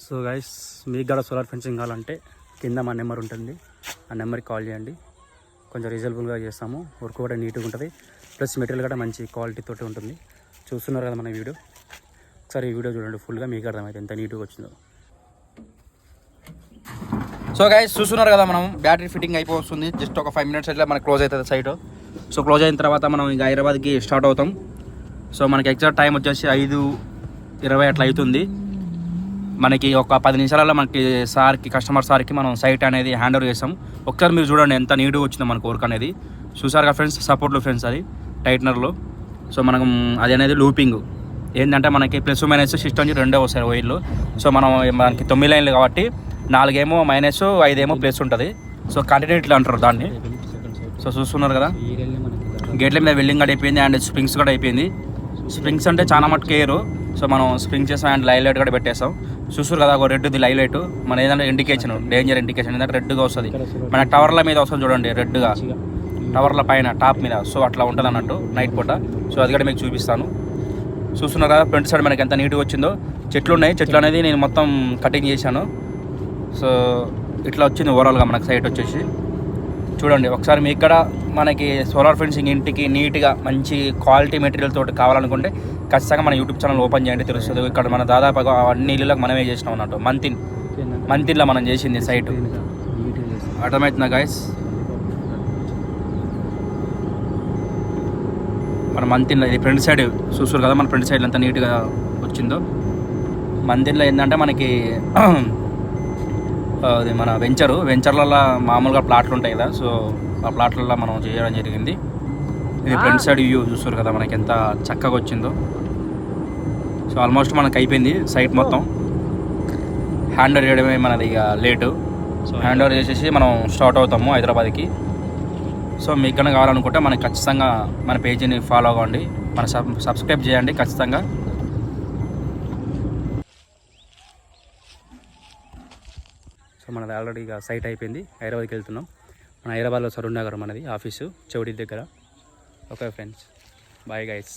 So guys మీకు కూడా solar fencing కావాలంటే కింద మా నెంబర్ ఉంటుంది, ఆ నెంబర్కి కాల్ చేయండి. కొంచెం రీజనబుల్గా చేస్తాము, వర్క్ కూడా నీట్గా ఉంటుంది, ప్లస్ మెటీరియల్ కూడా మంచి క్వాలిటీతో ఉంటుంది. చూస్తున్నారు కదా మన వీడియో, ఒకసారి ఈ వీడియో చూడండి ఫుల్గా, మీకు అర్థమైతే ఎంత నీట్గా వచ్చిందో. సో గైస్ చూస్తున్నారు కదా, మనం బ్యాటరీ ఫిట్టింగ్ అయిపోతుంది. జస్ట్ ఒక 5 minutes అట్లా మనకి క్లోజ్ అవుతుంది సైట్. సో క్లోజ్ అయిన తర్వాత మనం ఇంకా హైదరాబాద్కి స్టార్ట్ అవుతాం. సో మనకి ఎగ్జాక్ట్ టైం వచ్చేసి 5:20 అట్లా అవుతుంది. మనకి ఒక 10 నిమిషాలలో మనకి కస్టమర్ సార్కి మనం సైట్ అనేది హ్యాండ్ ఓవర్ చేస్తాం. ఒకసారి మీరు చూడండి ఎంత నీట్గా వచ్చిందో మనకు వర్క్ అనేది. చూసారుగా ఫ్రెండ్స్, సపోర్ట్లు ఫ్రెండ్స్ అది టైట్నర్లో. సో మనం అది అనేది లూపింగ్ ఏంటంటే మనకి ప్లస్ మైనస్ సిస్టమ్ నుంచి 2 వస్తాయి వైర్లు. సో మనకి 9 లైన్లు కాబట్టి 4 ఏమో మైనస్, 5 ఏమో ప్లస్ ఉంటుంది. సో కంటిన్యూటీ అంటారు దాన్ని. సో చూస్తున్నారు కదా, గేట్ల మీద వెల్డింగ్ కూడా అయిపోయింది అండ్ స్ప్రింగ్స్ కూడా అయిపోయింది. స్ప్రింగ్స్ అంటే చాలా మటుకు కేరు. సో మనం స్ప్రింగ్ చేసాం అండ్ లైవ్ లైట్ కూడా పెట్టేస్తాం. చూస్తారు కదా, ఒక రెడ్ది లైవ్ లైట్ మన ఏదంటే ఇండికేషన్, డేంజర్ ఇండికేషన్ ఏంటంటే రెడ్గా వస్తుంది. మన టవర్ల మీద వస్తుంది చూడండి రెడ్గా, టవర్ల పైన టాప్ మీద. సో అట్లా ఉంటుంది అన్నట్టు నైట్ పూట. సో అది కూడా మీకు చూపిస్తాను. చూస్తున్నారు కదా ఫ్రంట్ సైడ్ మనకి ఎంత నీట్గా వచ్చిందో. చెట్లు ఉన్నాయి, చెట్లు అనేది నేను మొత్తం కటింగ్ చేశాను. సో ఇట్లా వచ్చింది ఓవరాల్గా మనకి సైట్ వచ్చేసి. చూడండి ఒకసారి మీకు కూడా మనకి సోలార్ ఫెన్సింగ్ ఇంటికి నీట్గా మంచి క్వాలిటీ మెటీరియల్ తోటి కావాలనుకుంటే ఖచ్చితంగా మన యూట్యూబ్ ఛానల్ ఓపెన్ చేయండి, తెలుస్తుంది. ఇక్కడ మన దాదాపుగా అన్ని ఇళ్ళకి మనమే చేసినాం అన్నట్టు. మంతిన్లో మనం చేసింది సైట్. అర్థమవుతుందా గైస్? మన మంతిన్లో ఇది ఫ్రంట్ సైడ్ చూస్తారు కదా, మన ఫ్రంట్ సైడ్ ఎంత నీట్గా వచ్చిందో. మంతిన్లో ఏంటంటే మనకి అది మన వెంచర్లలో మామూలుగా ప్లాట్లు ఉంటాయి కదా, సో ఆ ప్లాట్లలో మనం చేయడం జరిగింది. ఇది ఫ్రంట్ సైడ్ వ్యూ చూస్తారు కదా మనకి ఎంత చక్కగా వచ్చిందో. సో ఆల్మోస్ట్ మనకి అయిపోయింది సైట్ మొత్తం. హ్యాండ్ ఓవర్ చేయడమే మనది ఇక లేటు. హ్యాండ్ ఓవర్ చేసేసి మనం స్టార్ట్ అవుతాము హైదరాబాద్కి. సో మీకు కన్నా కావాలనుకుంటే మనకి ఖచ్చితంగా మన పేజీని ఫాలో అవ్వండి, మన సబ్స్క్రైబ్ చేయండి ఖచ్చితంగా. సో మనది ఆల్రెడీ ఇక సైట్ అయిపోయింది, హైదరాబాద్కి వెళ్తున్నాం. మన హైదరాబాద్లో సరూర్ నగర్ మనది ఆఫీసు, చౌడీ దగ్గర. Okay friends, bye guys.